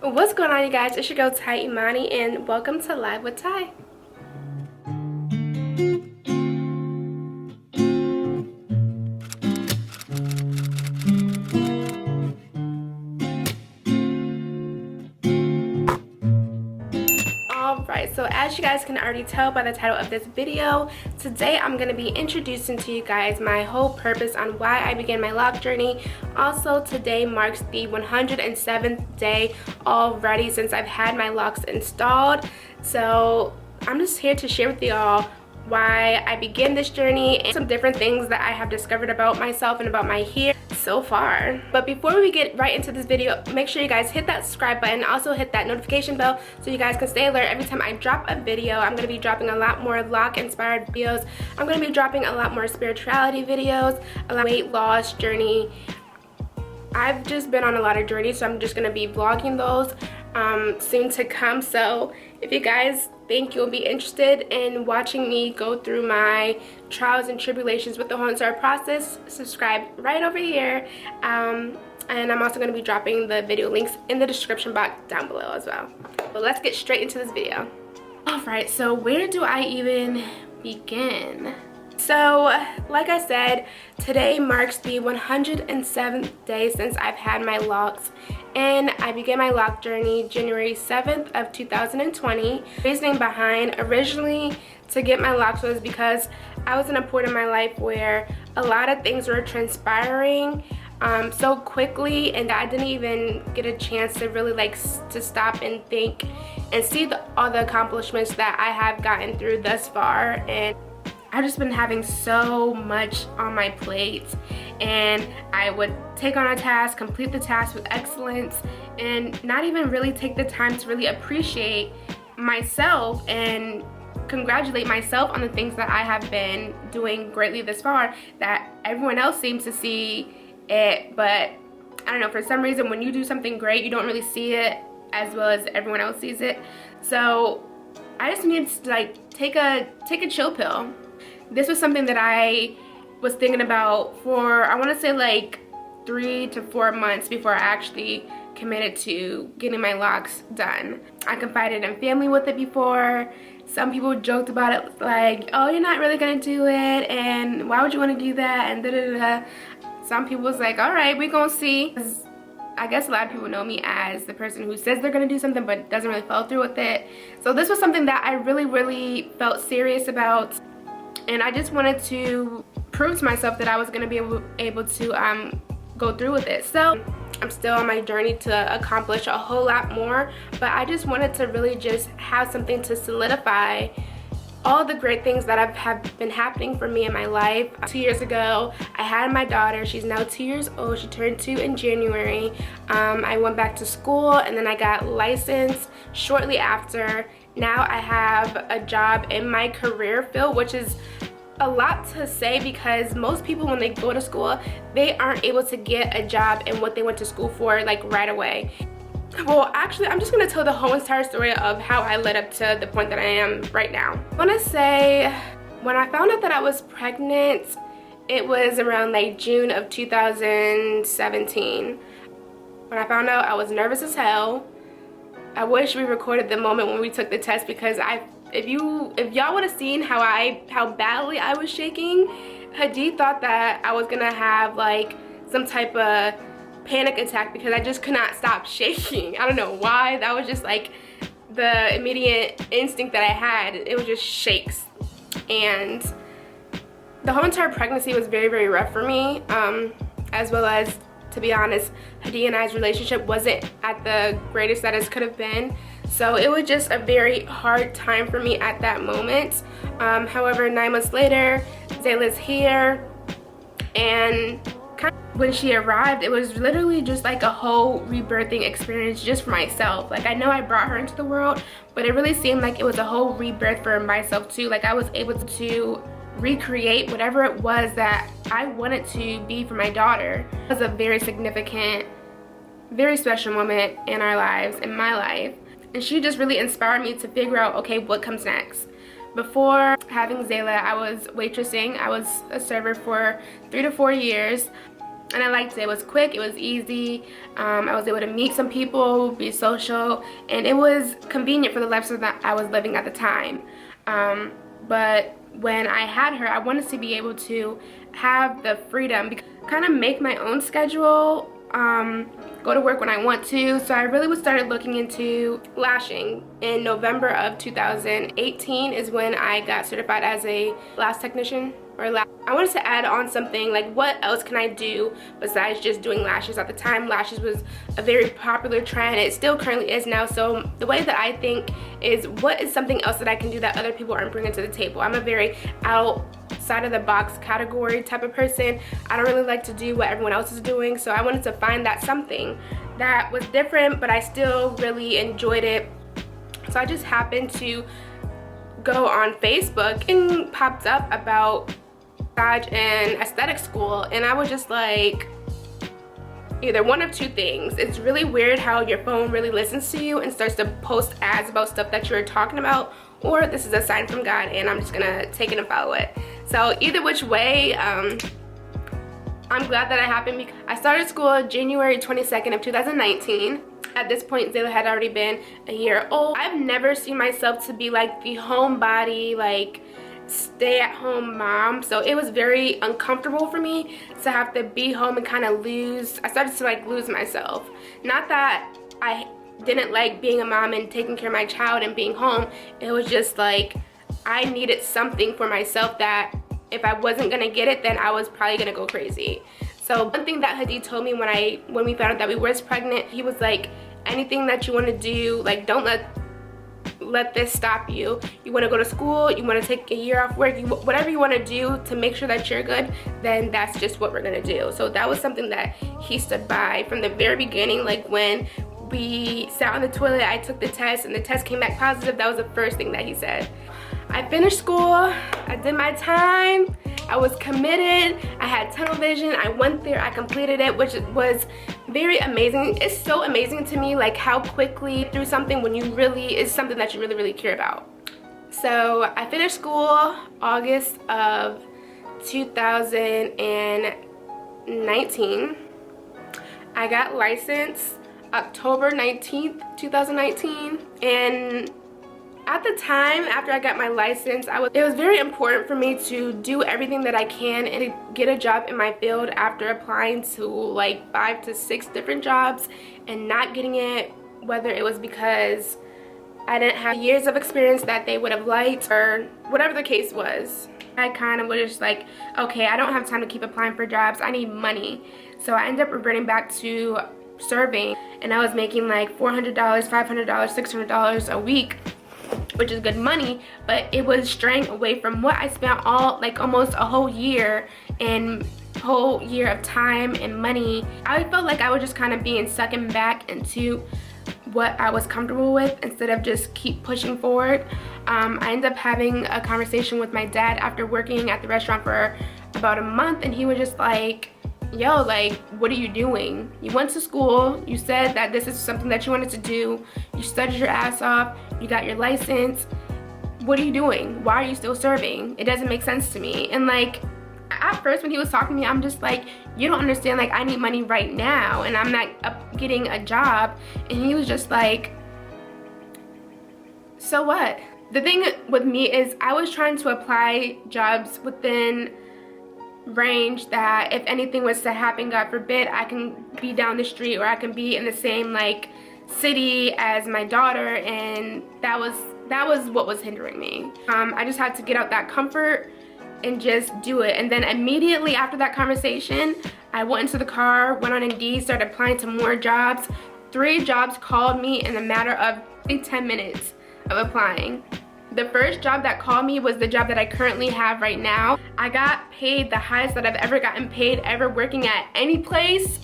What's going on, you guys? It's your girl Ty Imani and welcome to Live with Ty. Alright, so as you guys can already tell by the title of this video, today I'm going to be introducing to you guys my whole purpose on why I began my Loc journey. Also, today marks the 107th day already since I've had my Locs installed. So I'm just here to share with y'all why I began this journey and some different things that I have discovered about myself and about my hair so far. But before we get right into this video, make sure you guys hit that subscribe button, also hit that notification bell so you guys can stay alert every time I drop a video. I'm going to be dropping a lot more Loc inspired videos. I'm going to be dropping a lot more spirituality videos, a lot of weight loss journey. I've just been on a lot of journeys, so I'm just going to be vlogging those soon to come. So if you guys think you'll be interested in watching me go through my trials and tribulations with the whole entire process, subscribe right over here. And I'm also going to be dropping the video links in the description box down below as well. But let's get straight into this video. Alright, so where do I even begin? So, like I said, today marks the 107th day since I've had my Locs, and I began my Loc journey January 7th of 2020. Reasoning behind originally to get my Locs was because I was in a point in my life where a lot of things were transpiring so quickly, and I didn't even get a chance to really to stop and think and see all the accomplishments that I have gotten through thus far. And I've just been having so much on my plate, and I would take on a task, complete the task with excellence, and not even really take the time to really appreciate myself and congratulate myself on the things that I have been doing greatly this far, that everyone else seems to see it, but I don't know, for some reason when you do something great, you don't really see it as well as everyone else sees it. So I just needed to take a chill pill. This was something that I was thinking about for, I want to say 3 to 4 months before I actually committed to getting my Locs done. I confided in family with it before. Some people joked about it like, oh, you're not really going to do it, and why would you want to do that, and da-da-da. Some people was like, alright, we're going to see. I guess a lot of people know me as the person who says they're going to do something but doesn't really follow through with it. So this was something that I really felt serious about. And I just wanted to prove to myself that I was going to be able to go through with it. So I'm still on my journey to accomplish a whole lot more, but I just wanted to really just have something to solidify all the great things that have been happening for me in my life. 2 years ago, I had my daughter. She's now 2 years old. She turned 2 in January. I went back to school, and then I got licensed shortly after. Now I have a job in my career field, which is a lot to say because most people, when they go to school, they aren't able to get a job in what they went to school for right away. Well, actually, I'm just going to tell the whole entire story of how I led up to the point that I am right now. I want to say when I found out that I was pregnant, it was around June of 2017. When I found out, I was nervous as hell. I wish we recorded the moment when we took the test, because if y'all would have seen how badly I was shaking, Hadid thought that I was gonna have some type of panic attack because I just could not stop shaking. I don't know why. That was just the immediate instinct that I had. It was just shakes. And the whole entire pregnancy was very rough for me, as well as, to be honest, Hadid and I's relationship wasn't at the greatest that it could have been. So it was just a very hard time for me at that moment. However, 9 months later, Zayla's here, and when she arrived, it was literally just a whole rebirthing experience just for myself. I know I brought her into the world, but it really seemed like it was a whole rebirth for myself too. I was able to recreate whatever it was that I wanted to be for my daughter. It was a very significant, very special moment in our lives, in my life. And she just really inspired me to figure out, okay, what comes next. Before having Zayla, I was waitressing. I was a server for 3 to 4 years. and I liked it. It was quick, it was easy. I was able to meet some people, be social, and it was convenient for the lifestyle that I was living at the time. But when I had her, I wanted to be able to have the freedom, kind of make my own schedule, go to work when I want to. So I really started looking into lashing. In November of 2018 is when I got certified as a lash technician. I wanted to add on something like, what else can I do besides just doing lashes? At the time, lashes was a very popular trend. It still currently is now. So the way that I think is, what is something else that I can do that other people aren't bringing to the table? I'm a very outside of the box category type of person. I don't really like to do what everyone else is doing. So I wanted to find that something that was different, but I still really enjoyed it. So I just happened to go on Facebook and popped up about massage and aesthetic school, and I was just like, either one of two things. It's really weird how your phone really listens to you and starts to post ads about stuff that you're talking about, or this is a sign from God and I'm just gonna take it and follow it. So either which way, I'm glad that it happened, because I started school January 22nd of 2019. At this point, Zayla had already been a year old. I've never seen myself to be like the homebody, like stay-at-home mom. So it was very uncomfortable for me to have to be home and kind of I started to like lose myself. Not that I didn't like being a mom and taking care of my child and being home. It was just like I needed something for myself that if I wasn't gonna get it, then I was probably gonna go crazy. So one thing that Hadid told me when we found out that we were pregnant, he was like, anything that you want to do, like, don't let this stop you. You want to go to school, you want to take a year off work, whatever you want to do to make sure that you're good, then that's just what we're gonna do. So that was something that he stood by from the very beginning. Like when we sat on the toilet, I took the test and the test came back positive. That was the first thing that he said. I finished school, I did my time, I was committed, I had tunnel vision, I went there, I completed it, which was very amazing. It's so amazing to me, like how quickly through something when you really, is something that you really, really care about. So I finished school August of 2019. I got licensed October 19th, 2019, and at the time, after I got my license, it was very important for me to do everything that I can and get a job in my field after applying to like 5 to 6 different jobs and not getting it, whether it was because I didn't have years of experience that they would have liked or whatever the case was. I kind of was just like, okay, I don't have time to keep applying for jobs. I need money. So I ended up reverting back to serving, and I was making like $400, $500, $600 a week, which is good money, but it was straying away from what I spent almost a whole year of time and money. I felt like I was just kind of being sucking back into what I was comfortable with instead of just keep pushing forward. I ended up having a conversation with my dad after working at the restaurant for about a month, and he was just like, yo, like, what are you doing? You went to school, you said that this is something that you wanted to do, you studied your ass off, you got your license, what are you doing? Why are you still serving? It doesn't make sense to me. And like, at first when he was talking to me, I'm just like, you don't understand, like, I need money right now and I'm not getting a job. And he was just like, so what? The thing with me is I was trying to apply jobs within range that if anything was to happen, God forbid, I can be down the street or I can be in the same like city as my daughter, and that was what was hindering me. I just had to get out that comfort and just do it. And then immediately after that conversation, I went into the car, went on Indeed, started applying to more jobs. 3 jobs called me in a matter of 10 minutes of applying. The first job that called me was the job that I currently have right now. I got paid the highest that I've ever gotten paid ever working at any place,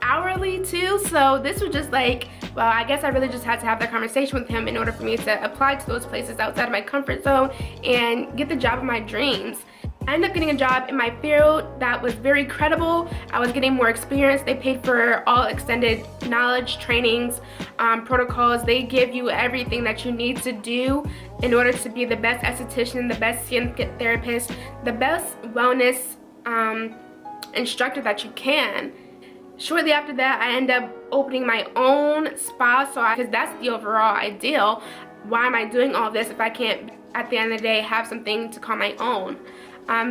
hourly too. So this was just like, well, I guess I really just had to have that conversation with him in order for me to apply to those places outside of my comfort zone and get the job of my dreams. I ended up getting a job in my field that was very credible. I was getting more experience. They paid for all extended knowledge, trainings, protocols. They give you everything that you need to do in order to be the best esthetician, the best skin therapist, the best wellness instructor that you can. Shortly after that, I ended up opening my own spa, because that's the overall ideal. Why am I doing all this if I can't, at the end of the day, have something to call my own?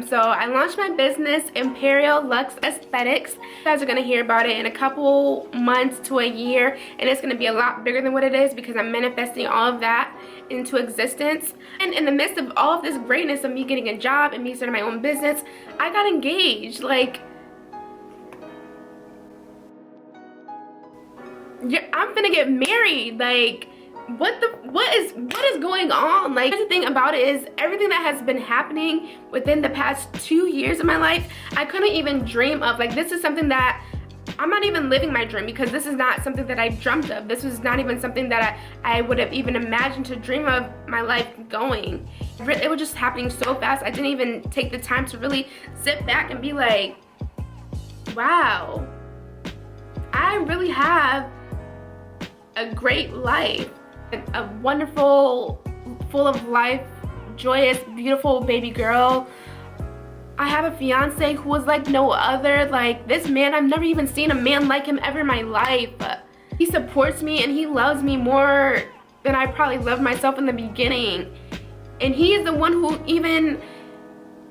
So I launched my business, Imperial Luxe Aesthetics. You guys are going to hear about it in a couple months to a year, and it's going to be a lot bigger than what it is because I'm manifesting all of that into existence. And in the midst of all of this greatness of me getting a job and me starting my own business, I got engaged. Like, yeah, I'm finna get married. Like, what is going on? Like, the thing about it is everything that has been happening within the past 2 years of my life, I couldn't even dream of. Like, this is something that I'm not even living my dream, because this is not something that I dreamt of. This was not even something that I would have even imagined to dream of my life going. It was just happening so fast. I didn't even take the time to really sit back and be like, wow, I really have a great life. A wonderful, full of life, joyous, beautiful baby girl. I have a fiance who is like no other. Like, this man, I've never even seen a man like him ever in my life. He supports me and he loves me more than I probably loved myself in the beginning. And he is the one who even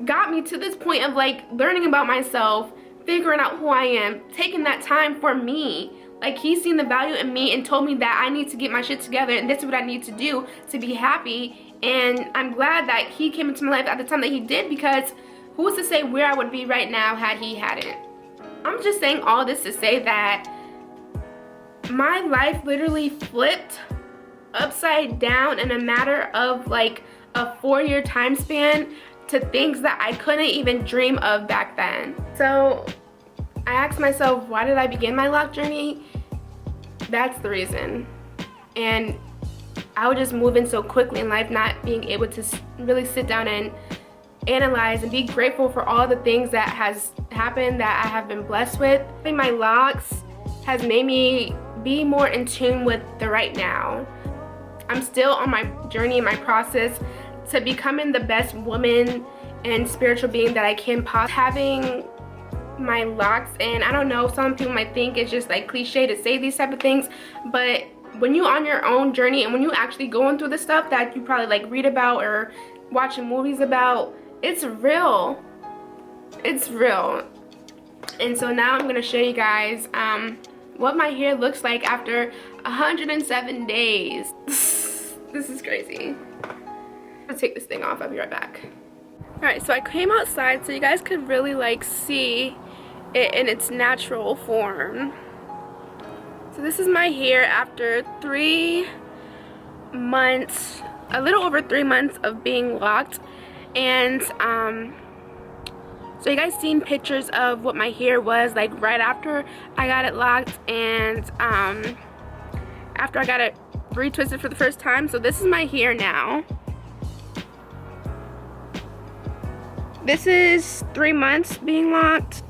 got me to this point of like learning about myself, figuring out who I am, taking that time for me. Like, he's seen the value in me and told me that I need to get my shit together and this is what I need to do to be happy. And I'm glad that he came into my life at the time that he did, because who's to say where I would be right now had he hadn't. I'm just saying all this to say that my life literally flipped upside down in a matter of like a 4-year time span to things that I couldn't even dream of back then. So I asked myself, why did I begin my Loc journey? That's the reason. And I was just moving so quickly in life, not being able to really sit down and analyze and be grateful for all the things that has happened, that I have been blessed with. I think my Locs has made me be more in tune with the right now. I'm still on my journey, my process to becoming the best woman and spiritual being that I can possibly. Having my Locs, and I don't know, some people might think it's just like cliche to say these type of things, but when you're on your own journey and when you actually going through the stuff that you probably like read about or watching movies about, it's real. It's real. And so now I'm gonna show you guys what my hair looks like after 107 days. This is crazy. I'll take this thing off. I'll be right back. Alright, so I came outside so you guys could really like see it in its natural form. So this is my hair after 3 months, a little over 3 months of being locked. And so you guys seen pictures of what my hair was like right after I got it locked and after I got it retwisted for the first time. So this is my hair now. This is 3 months being locked.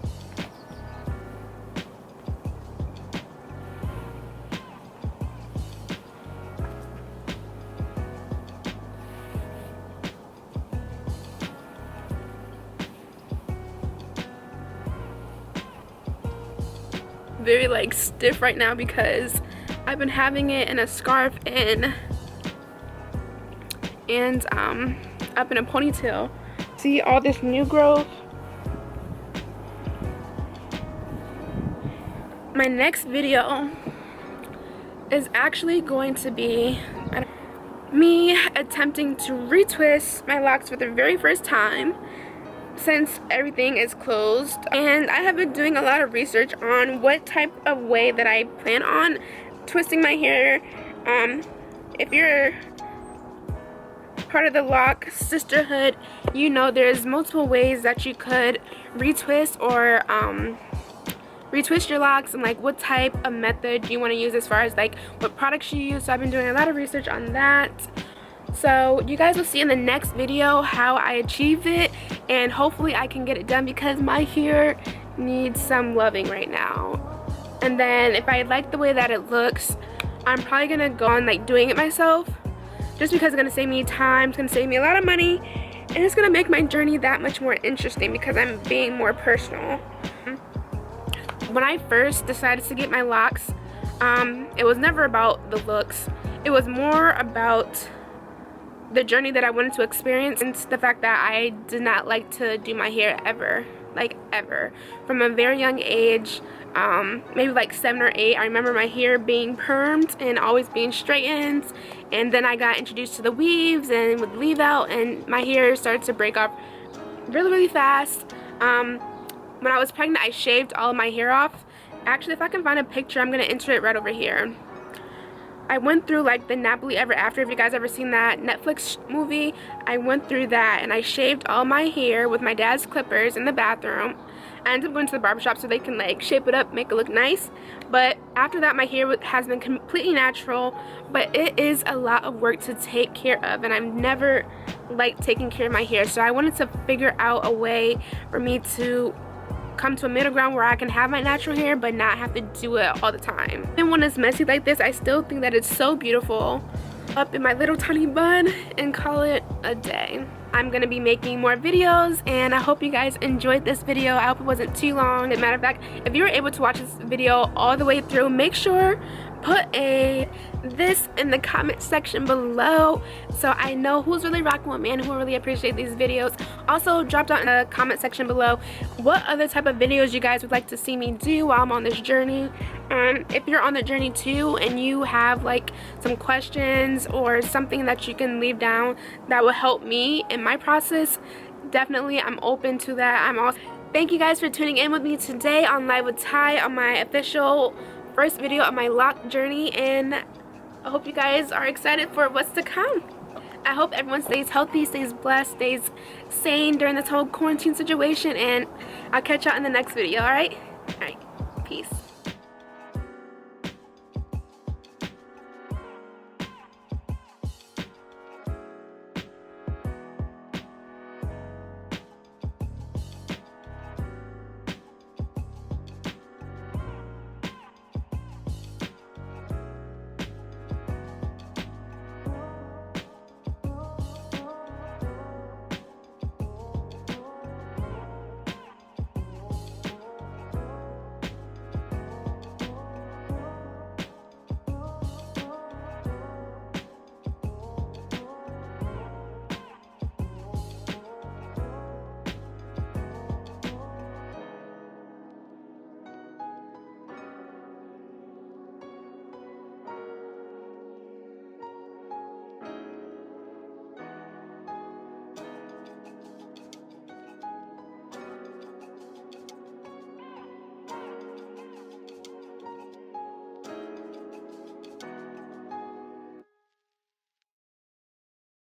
Very like stiff right now because I've been having it in a scarf and up in a ponytail. See all this new growth? My next video is actually going to be me attempting to retwist my locks for the very first time since everything is closed. And I have been doing a lot of research on what type of way that I plan on twisting my hair. If you're part of the Loc sisterhood, you know there's multiple ways that you could retwist or retwist your locks, and like what type of method you want to use as far as like what products you use. So I've been doing a lot of research on that. So you guys will see in the next video how I achieve it, and hopefully I can get it done because my hair needs some loving right now. And then if I like the way that it looks, I'm probably gonna go on like doing it myself, just because it's gonna save me time, it's gonna save me a lot of money, and it's gonna make my journey that much more interesting because I'm being more personal. When I first decided to get my locks, it was never about the looks. It was more about the journey that I wanted to experience, and the fact that I did not like to do my hair ever, like ever. From a very young age, maybe like 7 or 8, I remember my hair being permed and always being straightened, and then I got introduced to the weaves and would leave out, and my hair started to break off really fast. When I was pregnant, I shaved all of my hair off. Actually, if I can find a picture, I'm gonna enter it right over here. I went through like the Nappily Ever After. If you guys ever seen that Netflix movie, I went through that, and I shaved all my hair with my dad's clippers in the bathroom. I ended up going to the barbershop so they can like shape it up, make it look nice. But after that, my hair has been completely natural, but it is a lot of work to take care of, and I've never liked taking care of my hair. So I wanted to figure out a way for me to come to a middle ground where I can have my natural hair but not have to do it all the time. And when it's messy like this, I still think that it's so beautiful. Up in my little tiny bun and call it a day. I'm gonna be making more videos, and I hope you guys enjoyed this video. I hope it wasn't too long. As a matter of fact, if you were able to watch this video all the way through, make sure put this in the comment section below so I know who's really rocking with me and who really appreciate these videos. Also, drop down in the comment section below what other type of videos you guys would like to see me do while I'm on this journey. If you're on the journey too and you have like some questions or something that you can leave down that will help me in my process, definitely I'm open to that. Thank you guys for tuning in with me today on Live with Ty on my official first video of my lock journey, and I hope you guys are excited for what's to come. I hope everyone stays healthy, stays blessed, stays sane during this whole quarantine situation, and I'll catch y'all in the next video. Alright, peace.